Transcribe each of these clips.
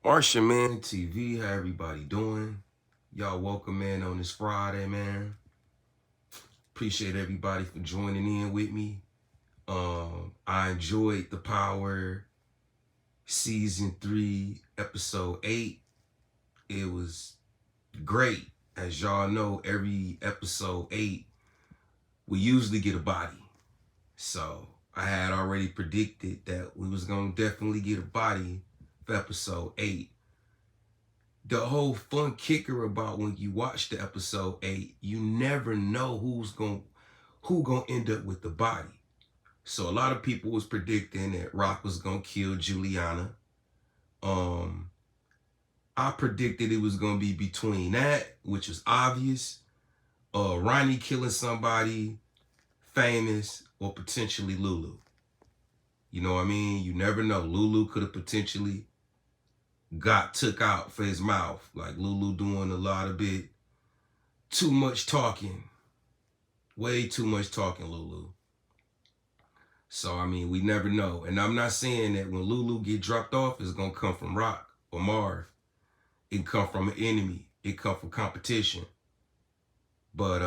Martian Man TV, how everybody doing? Y'all welcome, man, on this Friday, man. Appreciate everybody for joining in with me. I enjoyed The Power Season 3, Episode 8. It was great. As y'all know, every Episode 8, we usually get a body. So I had already predicted that we was going to definitely get a body for Episode 8. The whole fun kicker about when you watch the Episode 8, you never know who gonna end up with the body. So a lot of people was predicting that Rock was gonna kill Juliana. I predicted it was gonna be between that, which was obvious, Ronnie killing somebody famous, or potentially Lulu. You know what I mean? You never know. Lulu could have potentially got took out for his mouth. Like Lulu doing a lot of bit too much talking. Way too much talking, Lulu. So, I mean, we never know. And I'm not saying that when Lulu get dropped off, it's going to come from Rock or Marv. It come from an enemy. It come from competition. But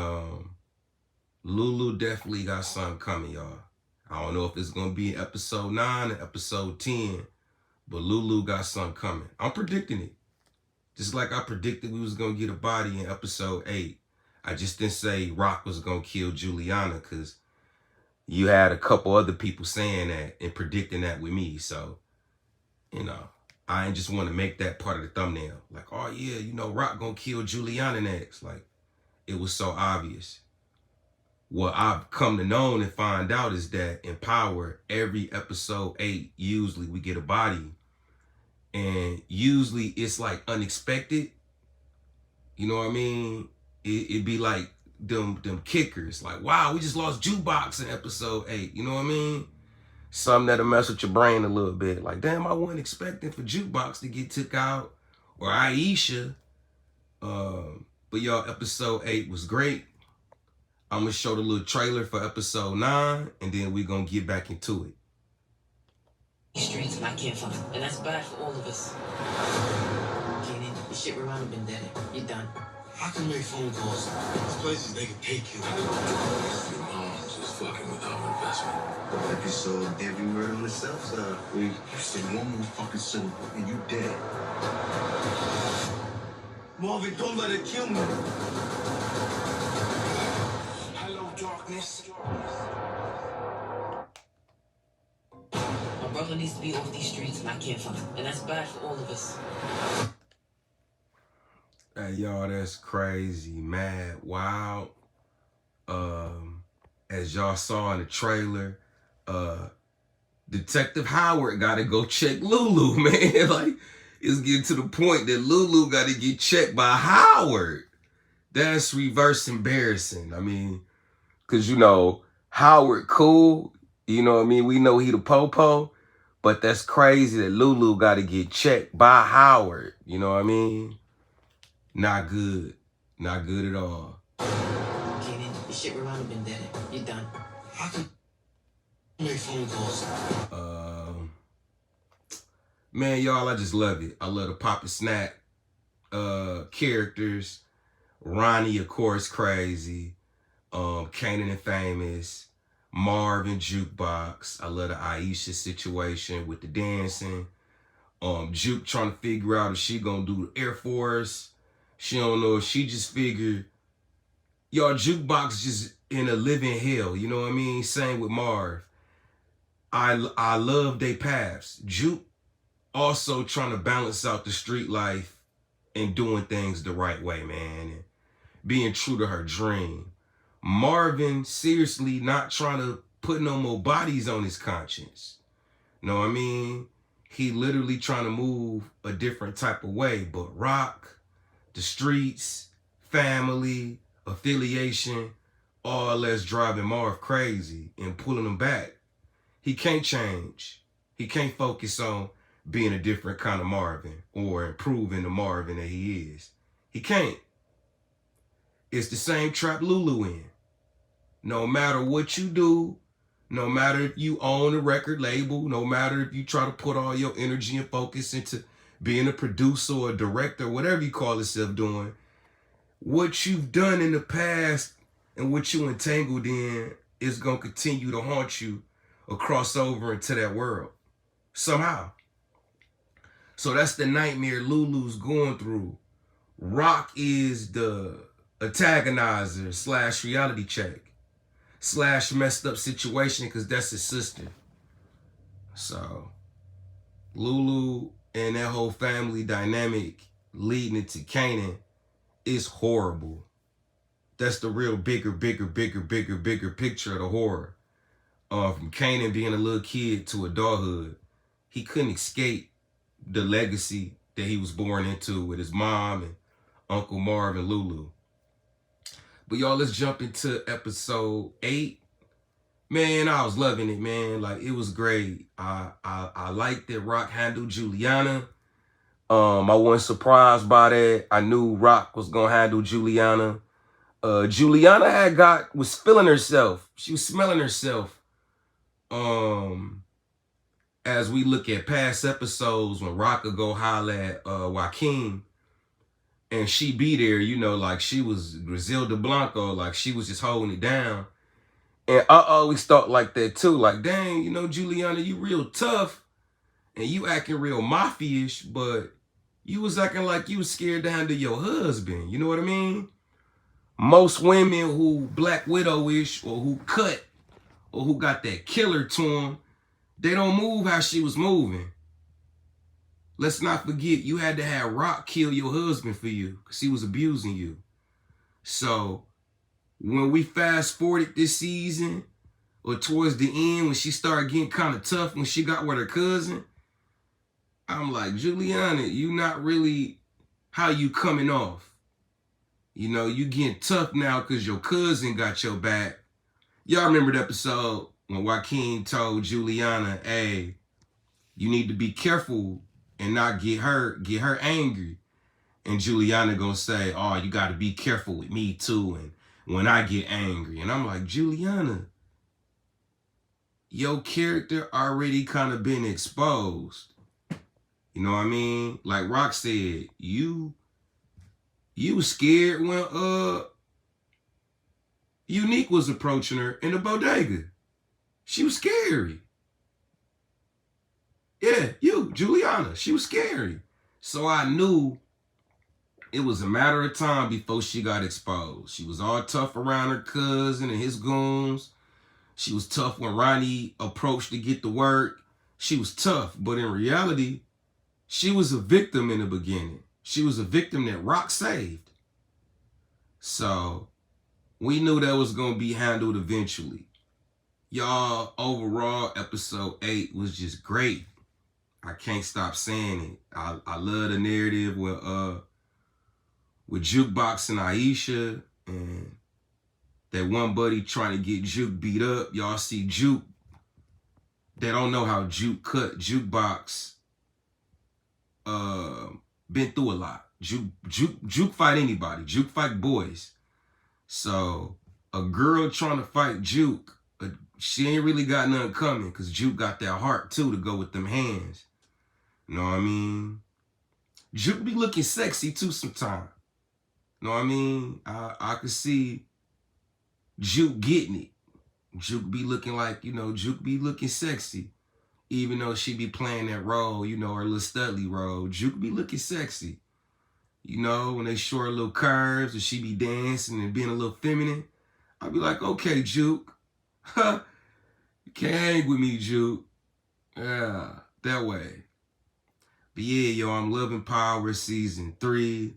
Lulu definitely got something coming, y'all. I don't know if it's going to be in episode 9 or episode 10, but Lulu got something coming. I'm predicting it. Just like I predicted we was going to get a body in episode 8. I just didn't say Rock was going to kill Juliana because you had a couple other people saying that and predicting that with me. So, I ain't just want to make that part of the thumbnail. Like, oh yeah, Rock going to kill Juliana next. Like, it was so obvious. What I've come to know and find out is that in Power, every episode 8, usually we get a body. And usually it's like unexpected. You know what I mean? It'd be like them kickers. Like, wow, we just lost Jukebox in episode 8. You know what I mean? Something that'll mess with your brain a little bit. Like, damn, I wasn't expecting for Jukebox to get took out. Or Aisha. But y'all, episode 8 was great. I'm going to show the little trailer for episode 9. And then we're going to get back into it. Streets and I can't find them. And that's bad for all of us. Kanan, the shit we're on have been dead. You're done. I can make phone calls. There's places they can take you. Your mom's just fucking with our investment. Episode every word on the south side. You say one more fucking syllable and you dead. Marvin, don't let it kill me. Hello, darkness. My brother needs to be off these streets and I can't find him. And that's bad for all of us. Hey, y'all, that's crazy, mad, wild. As y'all saw in the trailer, Detective Howard got to go check Lulu, man. Like, it's getting to the point that Lulu got to get checked by Howard. That's reverse embarrassing. I mean, because, Howard cool. You know what I mean? We know he the po-po. But that's crazy that Lulu got to get checked by Howard. You know what I mean? Not good. Not good at all. Kanan, the shit we're on have been dead. You're done. I can make phone calls. Man, y'all, I just love it. I love the pop and snack characters. Ronnie, of course, crazy. Kanan and Famous. Marv and Jukebox. I love the Aisha situation with the dancing. Juke trying to figure out if she gonna do the Air Force. She don't know if she just figured, y'all, Jukebox just in a living hell. You know what I mean? Same with Marv. I love they paths. Juke also trying to balance out the street life and doing things the right way, man. And being true to her dream. Marvin seriously not trying to put no more bodies on his conscience. Know what I mean? He literally trying to move a different type of way. But Rock, the streets, family, affiliation, all that's driving Marv crazy and pulling him back. He can't change. He can't focus on being a different kind of Marvin or improving the Marvin that he is. He can't. It's the same trap Lulu in. No matter what you do, no matter if you own a record label, no matter if you try to put all your energy and focus into being a producer or a director, whatever you call yourself doing, what you've done in the past and what you entangled in is going to continue to haunt you or cross over into that world somehow. So that's the nightmare Lulu's going through. Rock is the antagonizer / reality check / messed up situation because that's his sister. So Lulu and that whole family dynamic leading into Kanan is horrible. That's the real bigger picture of the horror. From Kanan being a little kid to adulthood, he couldn't escape the legacy that he was born into with his mom and Uncle Marv and Lulu. But y'all, let's jump into episode 8. Man, I was loving it, man. Like, it was great. I liked that Rock handled Juliana. I wasn't surprised by that. I knew Rock was gonna handle Juliana. Juliana was feeling herself. She was smelling herself. As we look at past episodes when Rock would go holler at Joaquin, and she be there, you know, like she was Griselda Blanco, like she was just holding it down. And I always thought like that too. Like, dang, you know, Juliana, you real tough and you acting real mafia-ish, but you was acting like you was scared to handle your husband. You know what I mean? Most women who Black Widow-ish or who cut or who got that killer to them, they don't move how she was moving. Let's not forget, you had to have Rock kill your husband for you because he was abusing you. So when we fast forwarded this season or towards the end when she started getting kind of tough when she got with her cousin, I'm like, Juliana, you not really how you coming off. You know, you getting tough now because your cousin got your back. Y'all remember the episode when Joaquin told Juliana, hey, you need to be careful and not get her angry. And Juliana gonna say, oh, you gotta be careful with me too, and when I get angry. And I'm like, Juliana, your character already kind of been exposed. You know what I mean? Like Rock said, you was scared when Unique was approaching her in the bodega. She was scary. Yeah, Juliana, she was scary. So I knew it was a matter of time before she got exposed. She was all tough around her cousin and his goons. She was tough when Ronnie approached to get the work. She was tough, but in reality, she was a victim in the beginning. She was a victim that Rock saved. So we knew that was going to be handled eventually. Y'all, overall, episode 8 was just great. I can't stop saying it. I love the narrative with Jukebox and Aisha and that one buddy trying to get Juke beat up. Y'all see Juke. They don't know how Juke cut. Jukebox been through a lot. Juke fight anybody. Juke fight boys. So a girl trying to fight Juke, she ain't really got nothing coming because Juke got that heart too to go with them hands. You know what I mean? Juke be looking sexy too sometimes. You know what I mean? I could see Juke getting it. Juke be looking like, you know, Juke be looking sexy. Even though she be playing that role, you know, her little studly role. Juke be looking sexy. You know, when they show her little curves and she be dancing and being a little feminine. I'd be like, okay, Juke. You can't hang with me, Juke. Yeah, that way. But yeah, yo, I'm loving Power season 3.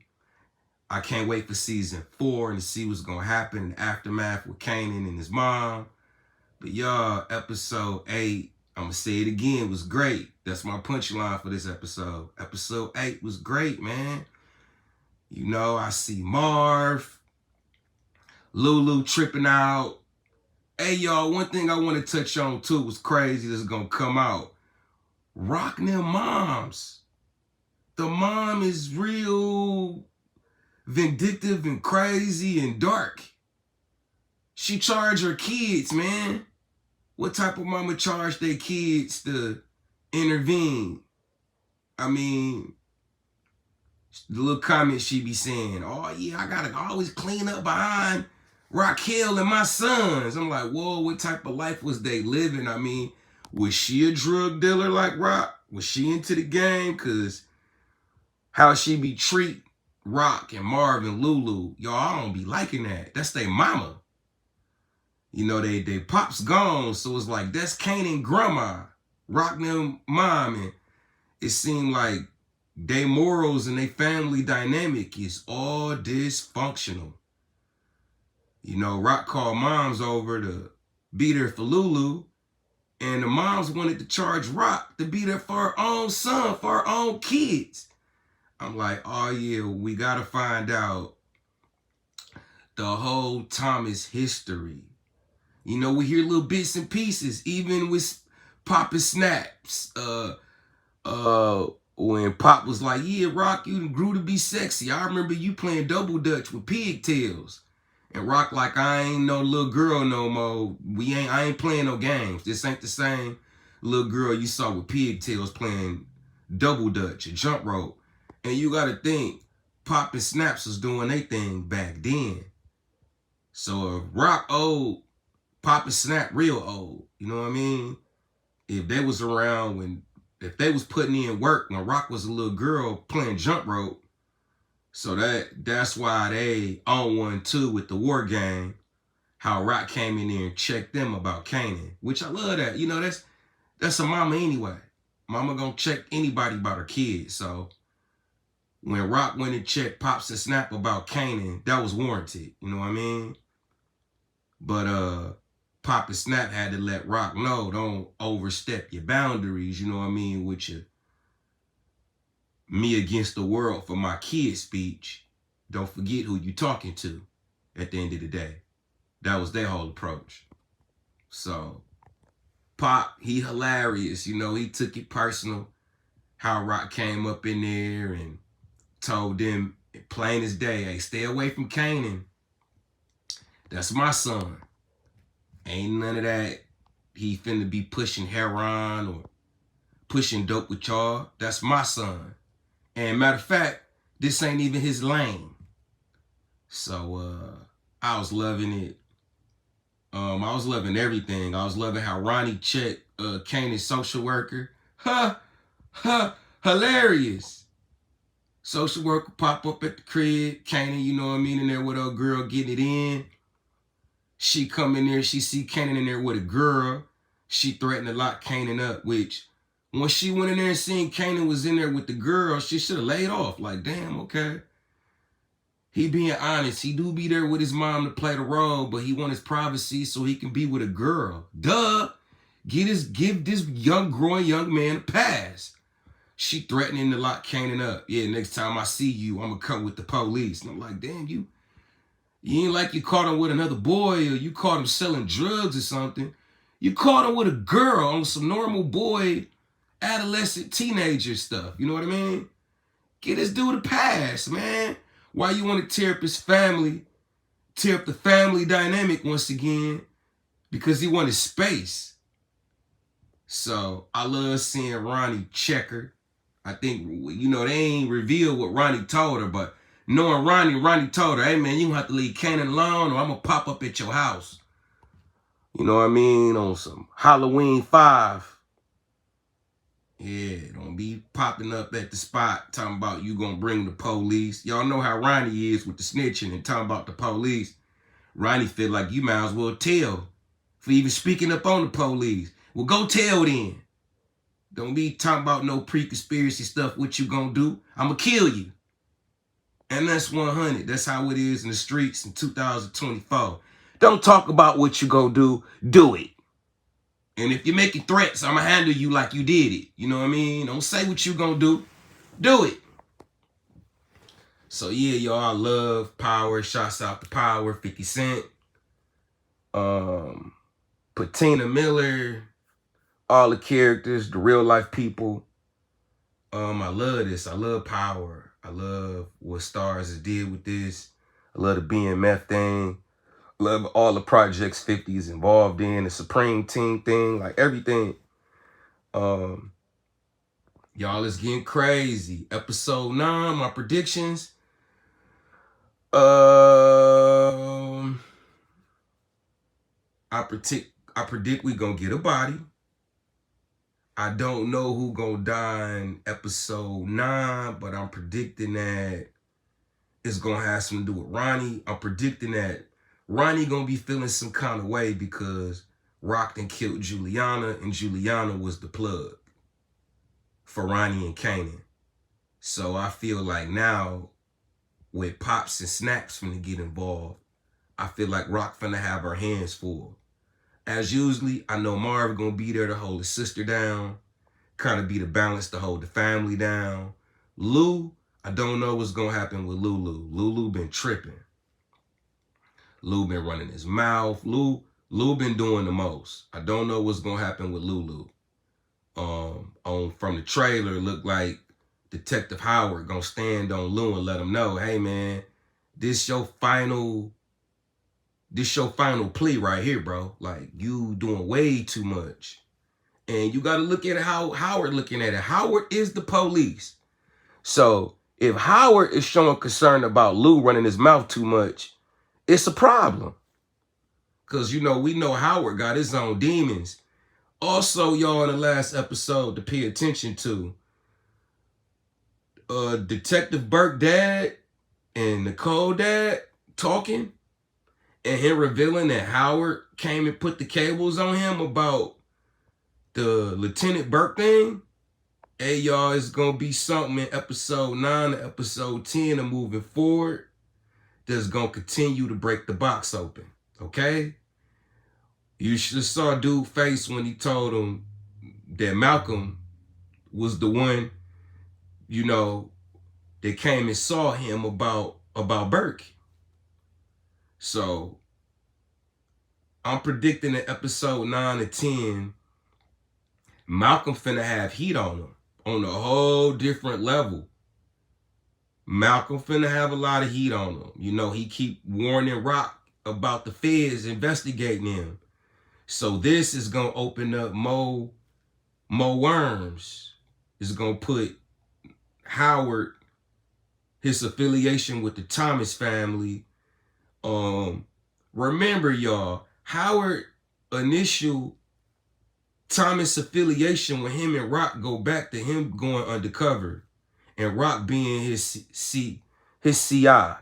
I can't wait for season 4 and to see what's going to happen in the aftermath with Kanan and his mom. But y'all, episode 8, I'm going to say it again, was great. That's my punchline for this episode. Episode 8 was great, man. You know, I see Marv, Lulu tripping out. Hey, y'all, one thing I want to touch on, too, was crazy that's going to come out. Rock and them moms. The mom is real vindictive and crazy and dark. She charged her kids, man. What type of mama charged their kids to intervene? I mean, The little comment she be saying, oh yeah, I gotta always clean up behind Raquel and my sons. I'm like, whoa, what type of life was they living? I mean, was she a drug dealer like Rock? Was she into the game? Cause how she be treat Rock and Marv and Lulu, y'all, I don't be liking that. That's their mama. You know, they pops gone, so it's like that's Kanan grandma, Rock them mom, and it seemed like their morals and their family dynamic is all dysfunctional. You know, Rock called moms over to be there for Lulu, and the moms wanted to charge Rock to be there for her own son, for her own kids. I'm like, oh yeah, we gotta find out the whole Thomas history. You know, we hear little bits and pieces, even with Pop and Snaps. When Pop was like, yeah, Rock, you grew to be sexy. I remember you playing double dutch with pigtails. And Rock like, I ain't no little girl no more. I ain't playing no games. This ain't the same little girl you saw with pigtails playing double dutch or jump rope. And you gotta think, Pop and Snaps was doing their thing back then. So if Rock old, Pop and Snap real old. You know what I mean? If they was around if they was putting in work when Rock was a little girl playing jump rope, so that's why they on 1-2 with the war game, how Rock came in there and checked them about Kanan, which I love that. You know, that's a mama anyway. Mama gonna check anybody about her kids. So when Rock went and checked Pops and Snap about Kanan, that was warranted. You know what I mean? But Pop and Snap had to let Rock know, don't overstep your boundaries, you know what I mean, with your me against the world for my kid speech. Don't forget who you talking to at the end of the day. That was their whole approach. So Pop, he hilarious, you know, he took it personal, how Rock came up in there and told them plain as day, hey, stay away from Kanan. That's my son. Ain't none of that he finna be pushing heroin or pushing dope with y'all. That's my son. And matter of fact, this ain't even his lane. So I was loving it. I was loving everything. I was loving how Ronnie checked Kanan's social worker. Hilarious. Social worker pop up at the crib. Kanan, you know what I mean, in there with a girl getting it in. She come in there, she see Kanan in there with a girl. She threatened to lock Kanan up, which when she went in there and seen Kanan was in there with the girl, she should have laid off. Like, damn, okay. He being honest. He do be there with his mom to play the role, but he want his privacy so he can be with a girl. Duh. Give this growing young man a pass. She threatening to lock Kanan up. Yeah, next time I see you, I'm going to come with the police. And I'm like, damn, you ain't like you caught him with another boy or you caught him selling drugs or something. You caught him with a girl on some normal boy, adolescent, teenager stuff. You know what I mean? Get this dude a pass, man. Why you want to tear up his family, tear up the family dynamic once again? Because he wanted space. So I love seeing Ronnie check her. I think, you know, they ain't revealed what Ronnie told her, but knowing Ronnie told her, hey, man, you gonna have to leave Kanan alone or I'm gonna pop up at your house. You know what I mean? On some Halloween 5. Yeah, don't be popping up at the spot talking about you gonna bring the police. Y'all know how Ronnie is with the snitching and talking about the police. Ronnie feel like you might as well tell for even speaking up on the police. Well, go tell then. Don't be talking about no pre-conspiracy stuff. What you gonna do? I'm gonna kill you. And that's 100. That's how it is in the streets in 2024. Don't talk about what you gonna do it. And if you're making threats, I'm gonna handle you like you did it. You know what I mean? Don't say what you gonna do it. So yeah, y'all, I love Power. Shouts out to Power, 50 Cent. Patina Miller, all the characters, the real life people. I love this. I love Power. I love what Stars has did with this. I love the BMF thing. I love all the projects 50 is involved in, the Supreme Team thing, like everything. Y'all, it's getting crazy. Episode 9, my predictions. I predict we gonna get a body. I don't know who gonna die in episode 9, but I'm predicting that it's gonna have something to do with Ronnie. I'm predicting that Ronnie gonna be feeling some kind of way because Rock done killed Juliana, and Juliana was the plug for Ronnie and Kanan. So I feel like now, with Pops and Snaps finna get involved, I feel like Rock finna have her hands full. As usually, I know Marv gonna be there to hold his sister down, kind of be the balance to hold the family down. Lou, I don't know what's gonna happen with Lulu. Lulu been tripping. Lou been running his mouth. Lou been doing the most. I don't know what's gonna happen with Lulu. From the trailer, it looked like Detective Howard gonna stand on Lou and let him know, hey man, this your final plea right here, bro. Like, you doing way too much. And you got to look at how Howard looking at it. Howard is the police. So if Howard is showing concern about Lou running his mouth too much, it's a problem. Because, we know Howard got his own demons. Also, y'all, in the last episode to pay attention to, Detective Burke dad and Nicole dad talking, and him revealing that Howard came and put the cables on him about the Lieutenant Burke thing. Hey, y'all, it's going to be something in episode 9 to episode 10 and moving forward that's going to continue to break the box open, okay? You should have saw dude's face when he told him that Malcolm was the one, that came and saw him about Burke. So I'm predicting in episode 9 and 10, Malcolm finna have heat on him on a whole different level. Malcolm finna have a lot of heat on him. He keep warning Rock about the feds investigating him. So this is gonna open up more worms. It's gonna put Howard, his affiliation with the Thomas family. Remember, y'all, Howard initial Thomas affiliation with him and Rock go back to him going undercover and Rock being his CI,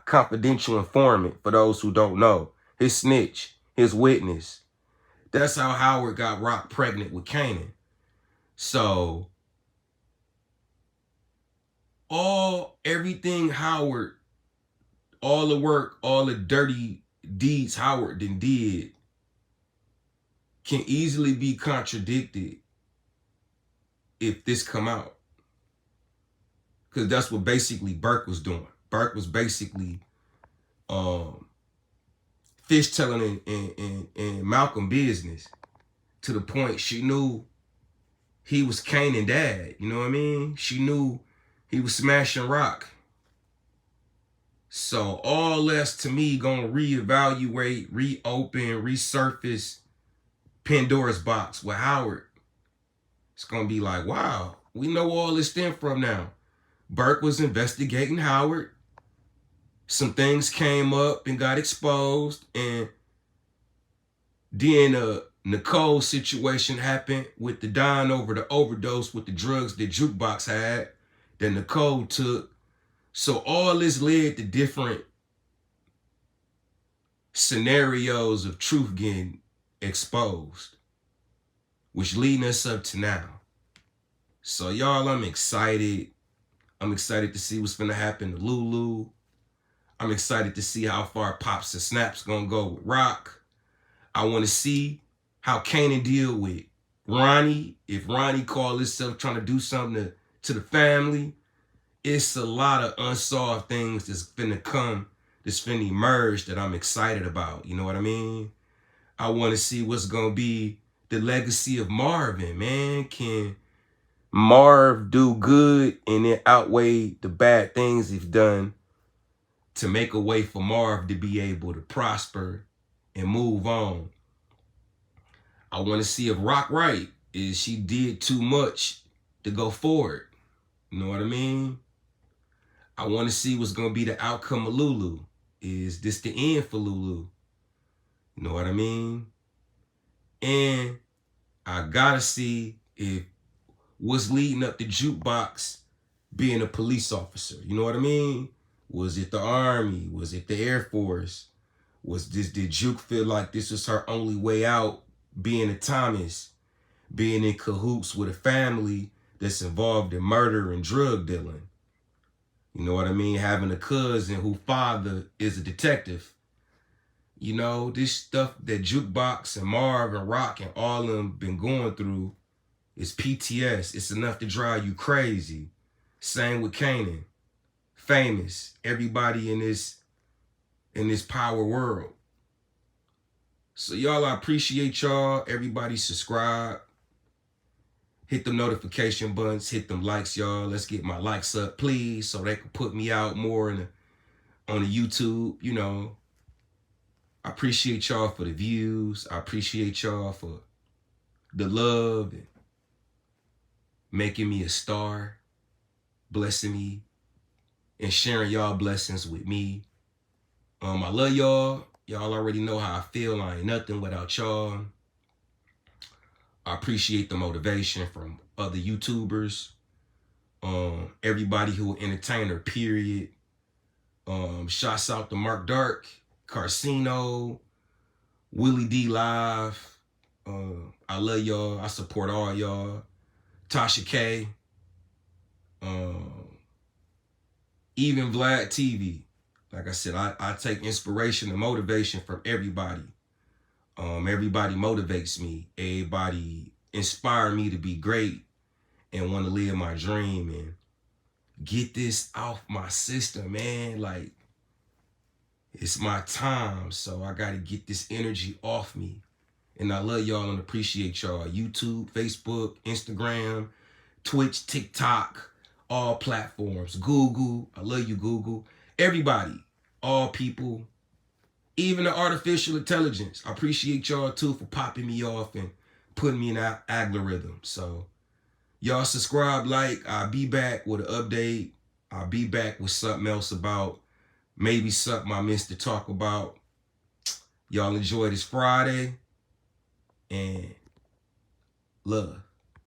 confidential informant, for those who don't know, his snitch, his witness. That's how Howard got Rock pregnant with Kanan. So everything Howard, all the work, all the dirty deeds Howard did can easily be contradicted if this come out. Because that's what basically Burke was doing. Burke was basically fishtailing in Malcolm business to the point she knew he was Kanan dad. You know what I mean? She knew he was smashing Rock. So all that's, to me, gonna reevaluate, reopen, resurface Pandora's box with Howard. It's gonna be like, wow, we know all this stemmed from now. Burke was investigating Howard. Some things came up and got exposed, and then Nicole's situation happened with the dying over the overdose with the drugs that Jukebox had that Nicole took. So all this led to different scenarios of truth getting exposed, which leading us up to now. So y'all, I'm excited. I'm excited to see what's gonna happen to Lulu. I'm excited to see how far Pops and Snaps gonna go with Rock. I want to see how Kanan deal with Ronnie. If Ronnie call himself trying to do something to the family, it's a lot of unsolved things that's finna come, that's finna emerge that I'm excited about. You know what I mean? I want to see what's gonna be the legacy of Marvin, man. Can Marv do good and it outweigh the bad things he's done to make a way for Marv to be able to prosper and move on? I want to see if Rock right is she did too much to go forward. You know what I mean? I want to see what's going to be the outcome of Lulu. Is this the end for Lulu? You know what I mean? And I got to see if what's leading up to Jukebox being a police officer. You know what I mean? Was it the Army? Was it the Air Force? Did Juke feel like this was her only way out, being a Thomas, being in cahoots with a family that's involved in murder and drug dealing? You know what I mean? Having a cousin whose father is a detective. You know, this stuff that Jukebox and Marv and Rock and all of them been going through is PTS. It's enough to drive you crazy. Same with Kanan. Famous. Everybody in this power world. So y'all, I appreciate y'all. Everybody subscribe. Hit them notification buttons. Hit them likes, y'all. Let's get my likes up, please, so they can put me out more on the YouTube. You know, I appreciate y'all for the views. I appreciate y'all for the love and making me a star, blessing me, and sharing y'all blessings with me. I love y'all. Y'all already know how I feel. I ain't nothing without y'all. I appreciate the motivation from other YouTubers. Everybody who entertainer, period. Shouts out to Mark Dark, Carcino, Willie D Live. I love y'all. I support all y'all. Tasha K. Even Vlad TV. Like I said, I take inspiration and motivation from everybody. Everybody motivates me. Everybody inspire me to be great and want to live my dream and get this off my system, man. Like, it's my time, so I got to get this energy off me. And I love y'all and appreciate y'all. YouTube, Facebook, Instagram, Twitch, TikTok, all platforms. Google, I love you, Google. Everybody, all people, even the artificial intelligence. I appreciate y'all too for popping me off and putting me in that algorithm. So y'all subscribe, like. I'll be back with an update. I'll be back with something else about maybe something I missed to talk about. Y'all enjoy this Friday and love.